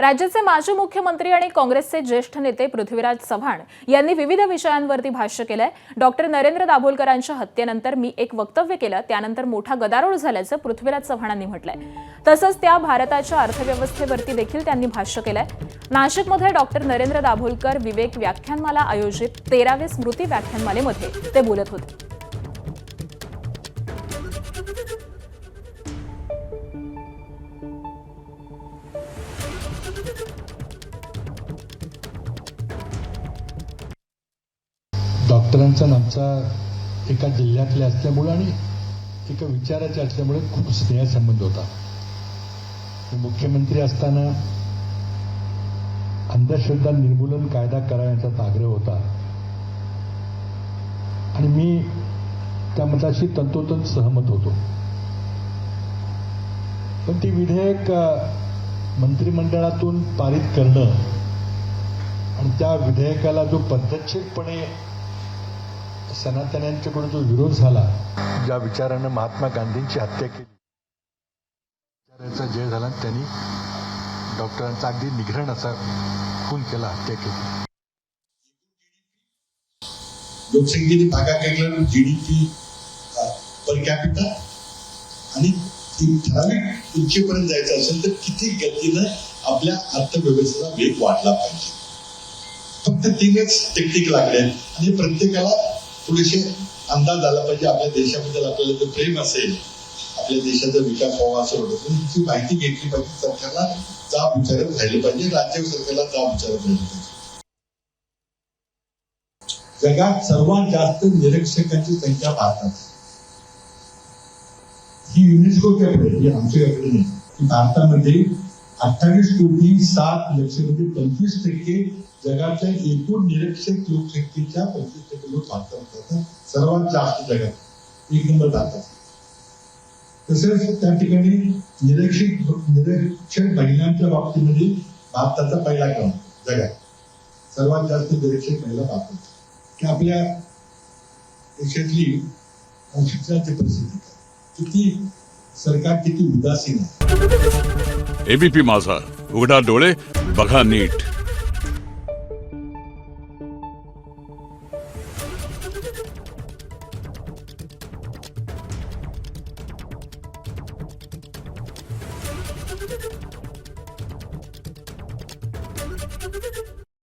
राज्याचे माजी मुख्यमंत्री आणि काँग्रेसचे ज्येष्ठ नेते पृथ्वीराज चव्हाण यांनी विविध विषयांवरती भाष्य केलंय। डॉक्टर नरेंद्र दाभोलकरांच्या हत्येनंतर मी एक वक्तव्य केलं, त्यानंतर मोठा गदारोळ झाल्याचं पृथ्वीराज चव्हाणांनी म्हटलंय। तसंच त्या भारताच्या अर्थव्यवस्थेवरती देखील त्यांनी भाष्य केलंय। नाशिकमध्ये डॉक्टर नरेंद्र दाभोलकर विवेक व्याख्यानमाला आयोजित 13वे स्मृती व्याख्यानमालेमध्ये ते बोलत होते। डॉक्टरांचा आमचा एका जिल्ह्यातले असल्यामुळे आणि एका विचाराचे असल्यामुळे खूप स्नेहसंबंध होता। मुख्यमंत्री असताना अंधश्रद्धा निर्मूलन कायदा करायचा आग्रह होता आणि मी त्या मताशी तंतोतंत सहमत होतो। पण ती विधेयक मंत्रिमंडळातून पारित करणं आणि त्या विधेयकाला जो पद्धतशीरपणे सनातन्यांच्याकडून जो विरोध झाला, ज्या विचारानं महात्मा गांधींची हत्या केली, विचाराचा जय झाला, त्यांनी डॉक्टरांचा अगदी निघृण असा खून केला, हत्या केली। लोकसंख्येने भागाकार जीडीपी पर कॅपिटा आणि ठराविक उंचीपर्यंत जायचं असेल तर किती गतीनं आपल्या अर्थव्यवस्थेचा वेग वाढला पाहिजे। फक्त 3च टेक्निक लागले आणि प्रत्येकाला थोडेसे अंदाज आला पाहिजे। आपल्या देशाबद्दल आपल्याला जर प्रेम असेल, आपल्या देशाचा विकास व्हावा असं वाटत असेल, त्याची माहिती घेतली पाहिजे। सरकारला जाब विचारत राहिले पाहिजे, राज्य सरकारला जाब विचारत राहिले पाहिजे। जगात सर्वात जास्त निरीक्षकांची संख्या भारतात, ही युनेस्कोच्या पुढे, ही आमच्याकडे नाही। भारतामध्ये 28,07,00,000 मध्ये 25% जगाच्या एकूण निरीक्षक लोकसंख्येच्या 25% लोक भारतात राहतात। सर्वात जास्त जगात 1 नंबर भारतात। तसेच त्या ठिकाणी निरीक्षक महिलांच्या बाबतीमध्ये भारताचा पहिला क्रमांक जगात, सर्वात जास्त निरीक्षक महिला भारतात। की आपल्या देशातली शिक्षणाची परिस्थिती किती, सरकार किती उदासीन आहे। एबीपी माझा, उघडा डोळे बघा नीट।